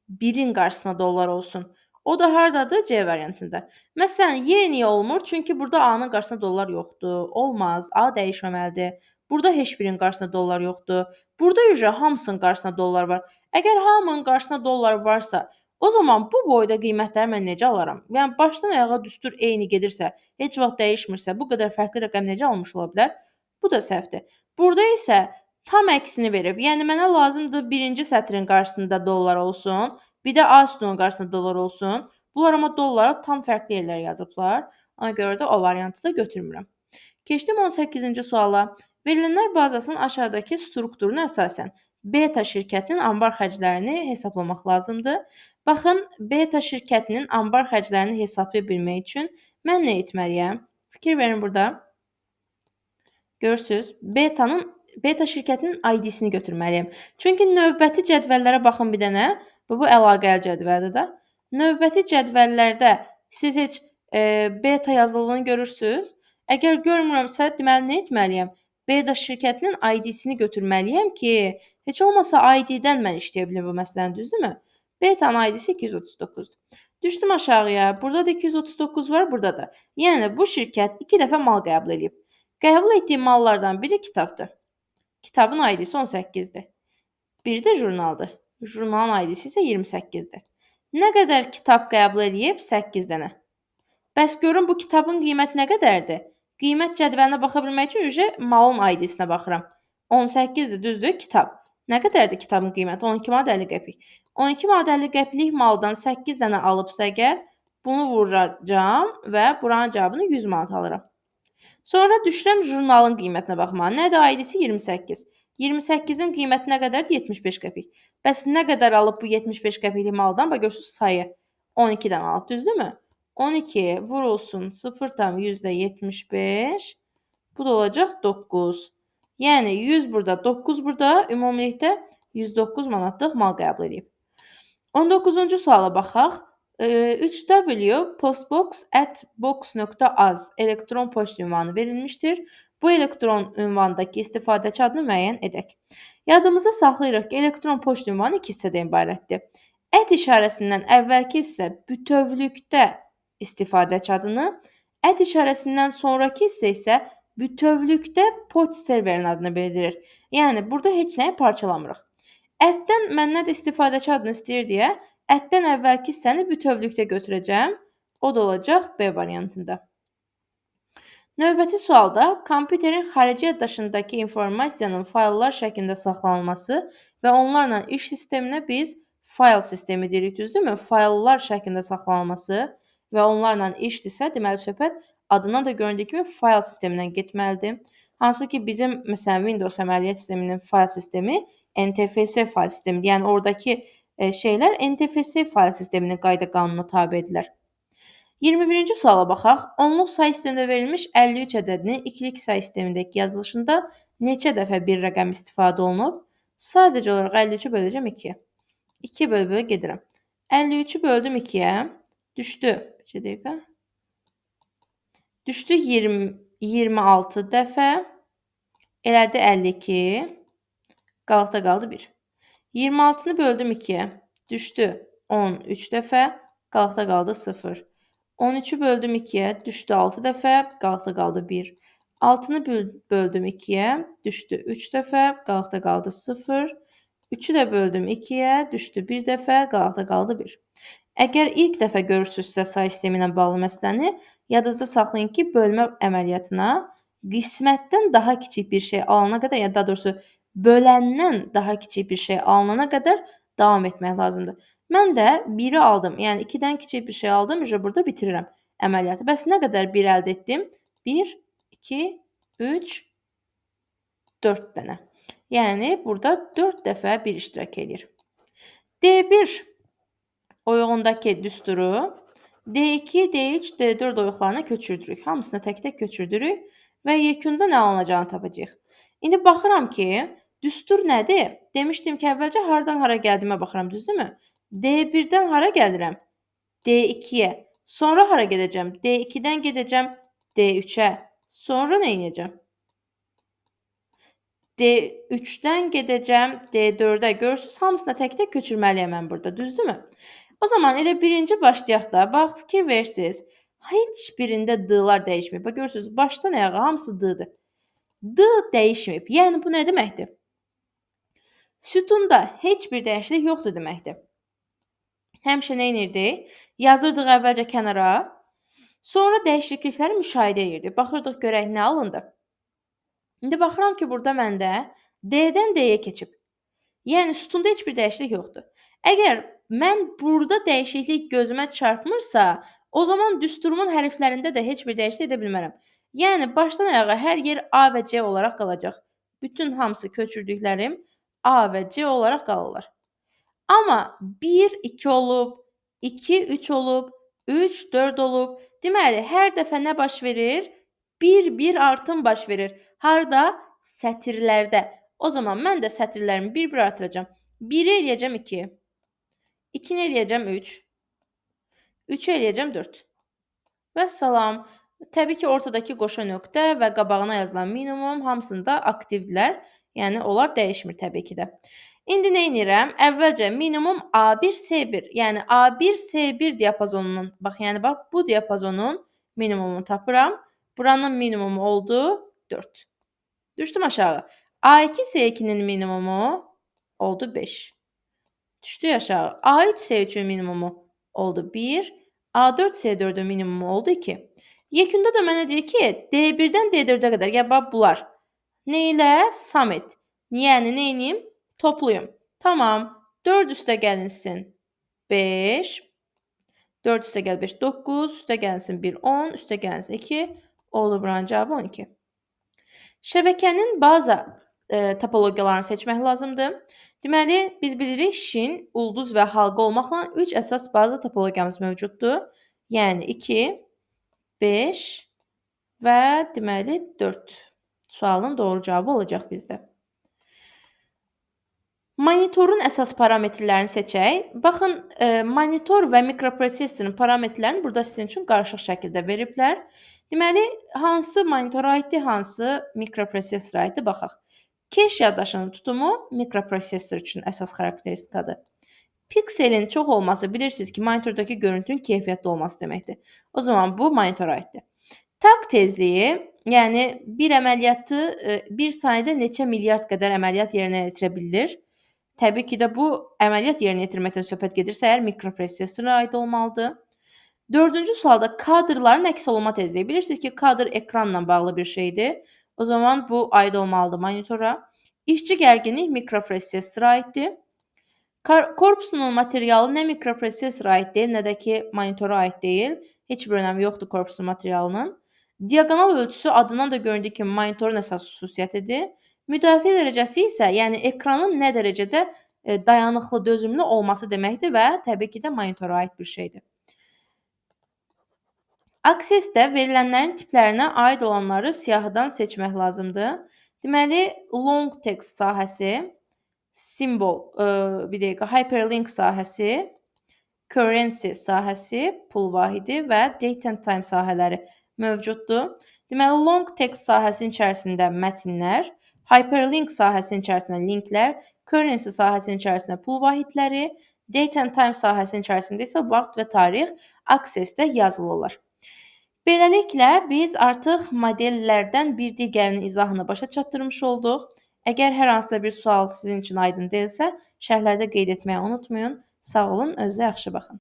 1-in qarşısında dollar olsun. O da hardadır? C variantında. Məsələn, Y niyə olmur? Çünki burada A-nın qarşısında dollar yoxdur. Olmaz. A dəyişməməlidir. Burada heç birinin qarşısında dollar yoxdur. Burada hamısının qarşısında dollar var. Əgər hamının qarşısında dollar varsa, o zaman bu boyda qiymətləri mən necə alaram? Yəni başdan ayağa düstur eyni gedirsə, heç vaxt dəyişmirsə, bu qədər fərqli rəqəm necə almış ola bilər? Bu da səhvdir. Burada isə tam əksini verib. Yəni mənə lazımdır birinci sətrin qarşısında dollar olsun, bir də A sütunun qarşısında dollar olsun. Bunlar amma dollara tam fərqli yerlər yazıblar. Ona görə də o variantı da götürmürəm. Keçdim 18-ci suala. Verilənlər bazasının aşağıdakı strukturuna əsasən Beta şirkətinin anbar xərclərini hesablamaq lazımdır. Baxın, Beta şirkətinin anbar xərclərini hesablaya bilmək üçün mən nə etməliyəm? Fikir verin burada. Görürsüz, beta şirkətinin ID-sini götürməliyəm. Çünki növbəti cədvəllərə baxın bir dənə. Bu əlaqəli cədvəldir də. Növbəti cədvəllərdə siz heç beta yazıldığını görürsüz. Əgər görmürəmsə, deməli nə etməliyəm? Beta şirkətinin ID-sini götürməliyəm ki, heç olmasa ID-dən mən işləyə bilim bu məsələni, düzdürmü? Betanın ID-si 239-dur. Düşdüm aşağıya. Burada da 239 var, burada da. Yəni bu şirkət 2 dəfə mal qəbul edib. Qəbul etdiyi mallardan biri kitabdır. Kitabın ID-si 18-dir. Biri də jurnaldır. Jurnalın ID-si isə 28-dir. Nə qədər kitab qəbul edib? 8 dənə. Bəs görün bu kitabın qiyməti nə qədərdir? Qiymət cədvəlinə baxa bilmək üçün malın ID-sinə baxıram. 18-dir, düzdür? Kitab. Nə qədərdir kitabın qiyməti? 12 manat 50 qəpik. 12 manat 50 qəpiklik maldan 8 dənə alıbsa əgər, bunu vuracağam və buranın cavabını 100 manat alıram. Sonra düşürəm jurnalın qiymətinə baxmağa. Nədir? ID-si 28. 28-in qiyməti nə qədərdir? 75 qəpik. Bəs nə qədər alıb bu 75 qəpiklik maldan? Bax görürsüz sayı. 12-dən alıb, düzdürmü? 12 vurulsun 0,75. Bu da olacaq 9. Yəni 100 burada, 9 burada, ümumilikdə 109 manatlıq mal qəbul edib. 19-cu suala baxaq. 3w postbox@box.az elektron poçt ünvanı verilmişdir. Bu elektron ünvandakı istifadəçi adını müəyyən edək. Yadımızda saxlayırıq ki, elektron poçt ünvanı iki hissədən ibarətdir. Ət işarəsindən əvvəlki hissə bütövlükdə istifadəçi adını, ət işarəsindən sonraki hissə isə bütövlükdə poçt serverin adını bildirir. Yəni burada heç nəyi parçalamırıq. Ətdən məndən də istifadəçi adını istəyir deyə ətdən əvvəlki hissəni bütövlükdə götürəcəm. O da olacaq B variantında. Növbəti sualda kompüterin xarici yaddaşındakı informasiyanın fayllar şəklində saxlanılması və onlarla iş sisteminə biz fayl sistemi deyirik, düzdürmü? Fayllar şəklində saxlanılması və onlarla işdirsə, deməli söhbət adından da göründüyü kimi fayl sistemindən getməlidir. Hansı ki bizim məsələn Windows əməliyyat sisteminin fayl sistemi NTFS fayl sistemidir. Yəni oradakı şeylər NTFS fayl sisteminin qayda qanununa tabedirlər. 21-ci suala baxaq. Onluq say sistemində verilmiş 53 ədədinin ikilik say sistemindəki yazılışında neçə dəfə bir rəqəm istifadə olunub? Sadəcə olaraq 53-ü böləcəm 2-yə. 2 böl-bölə gedirəm. 53-ü böldüm 2-yə. Düşdü. Bir dəqiqə. Düşdü 26 dəfə. Elədi 52. Qalıqda qaldı 1. 26-nı böldüm 2-yə. Düşdü 13 dəfə. Qalıqda qaldı 0. 13-ü böldüm 2-yə. Düşdü 6 dəfə. Qalıqda qaldı 1. 6-nı böldüm 2-yə. Düşdü 3 dəfə. Qalıqda qaldı 0. 3-ü də böldüm 2-yə. Düşdü 1 dəfə. Qalıqda qaldı 1. Əgər ilk dəfə görürsünüzsə say sistemi ilə bağlı məsələni, yadınızda saxlayın ki, bölmə əməliyyatına qismətdən daha kiçik bir şey alana qədər, ya daha doğrusu böləndən daha kiçik bir şey alınana qədər davam etmək lazımdır. Mən də 1-i aldım, yəni 2-dən kiçik bir şey aldım, burada bitirirəm əməliyyatı. Bəs nə qədər 1 əldə etdim? 1, 2, 3, 4 dənə. Yəni burada 4 dəfə 1 iştirak edir. D1 oyuğundakı düsturu D2, D3, D4 oyuqlarına köçürdürük. Hamısını tək-tək köçürdürük və yekunda nə alınacağını tapacağıq. İndi baxıram ki, düstur nədir? Demişdim ki, əvvəlcə haradan hara gəldiyimə baxıram, düzdürmü? D1-dən hara gəlirəm? D2-yə. Sonra hara gedəcəm? D2-dən gedəcəm D3-ə. Sonra nə edəcəm? D3-dən gedəcəm D4-ə. Görürsünüz, hamısına tək-tək köçürməliyəm mən burada, düzdürmü? O zaman elə birinci başlayaq da, bax, fikir versiniz. Heç birində D-lar dəyişməyib. Bax, görürsünüz, başdan ayağa hamısı D-dır. D dəyişməyib. Yəni, bu nə deməkdir? Sütunda heç bir dəyişiklik yoxdur deməkdir. Həmişə nə edirdik? Yazırdıq əvvəlcə kənara, sonra dəyişiklikləri müşahidə edirdik. Baxırdıq, görək nə alındı. İndi baxıram ki, burada məndə D-dən D-yə keçib. Yəni, sütunda heç bir dəyişiklik yoxdur. Əgər mən burada dəyişiklik gözümə çarpmırsa, o zaman düsturumun hərflərində də heç bir dəyişiklik edə bilmərəm. Yəni, başdan ayağa hər yer A və C olaraq qalacaq. Bütün hamısı köçürdüklərim A və C olaraq qalırlar. Amma 1, 2 olub, 2, 3 olub, 3, 4 olub. Deməli, hər dəfə nə baş verir? Bir artım baş verir. Harda? Sətirlərdə. O zaman mən də sətirlərimi bir artıracağam. 1-i eləyəcəm 2, 2-ni eləyəcəm 3, 3-ü eləyəcəm 4. Vəssalam. Təbii ki, ortadakı qoşa nöqtə və qabağına yazılan minimum hamısında aktivdirlər. Yəni, onlar dəyişmir təbii ki də. İndi nə edirəm? Əvvəlcə minimum A1, S1, yəni A1, S1 diapazonunun, bax, bu diapazonun minimumunu tapıram. Buranın minimumu oldu 4. Düşdüm aşağı. A2, S2-nin minimumu oldu 5. Düşdük aşağı. A3, S3-ün minimumu oldu 1. A4, S4-ün minimumu oldu 2. Yekunda da mənə deyir ki, D1-dən D4-ə qədər, yəni bax bunlar. Nə ilə? Sum et. Yəni nə edeyim? Toplayım. Tamam. 4 üstə gəlinsin 5. 4 üstə gəl 5, 9. Üstə gəlinsin 1, 10. Üstə gəlinsin 2. Oldu buranın cavabı 12. Şəbəkənin baza topologiyalarını seçmək lazımdır. Deməli, biz bilirik şin, ulduz və halqa olmaqla 3 əsas baza topologiyamız mövcuddur. Yəni 2, 5 və deməli 4. Sualın doğru cavabı olacaq bizdə. Monitorun əsas parametrlərini seçək. Baxın, monitor və mikroprosesorun parametrlərini burada sizin üçün qarışıq şəkildə veriblər. Deməli, hansı monitora aiddir, hansı mikroprosesora aiddir, baxaq. Cache yaddaşının tutumu mikroprosesor üçün əsas xarakteristikadır. Pikselin çox olması bilirsiniz ki, monitordakı görüntünün keyfiyyətli olması deməkdir. O zaman bu monitora aiddir. Tak tezliyi, yəni bir əməliyyatı bir saniyədə neçə milyard qədər əməliyyat yerinə yetirə bilir. Təbii ki də bu əməliyyat yerinə yetirməkdən söhbət gedirsə, əgər mikroprosesora aid olmalıdır. 4-cü sualda kadrların əks olunma tezliyi. Bilirsiniz ki, kadr ekranla bağlı bir şeydir. O zaman bu aid olmalıdır monitora. İşçi gərginlik mikroprosesora aiddir. Korpusunun materialı nə mikroprosesora aid deyil, nə də ki monitora aid deyil. Heç bir önəmi yoxdur korpusun materialının. Diaqonal ölçüsü adından da göründüyü kimi monitorun əsas xüsusiyyətidir. Müdafiə dərəcəsi isə, yəni ekranın nə dərəcədə dayanıqlı, dözümlü olması deməkdir və təbii ki də monitora aid bir şeydir. Aksesdə verilənlərin tiplərinə aid olanları siyahıdan seçmək lazımdır. Deməli, long text sahəsi, simbol, hyperlink sahəsi, currency sahəsi, pul vahidi və date and time sahələri mövcuddur. Deməli, long text sahəsinin içərisində mətnlər, hyperlink sahəsinin içərisində linklər, currency sahəsinin içərisində pul vahidləri, date and time sahəsinin içərisində isə vaxt və tarix aksesdə yazılırlar. Beləliklə, biz artıq modellərdən bir digərinin izahını başa çatdırmış olduq. Əgər hər hansısa bir sual sizin üçün aydın deyilsə, şərhlərdə qeyd etməyi unutmayın. Sağ olun, özünüzə yaxşı baxın.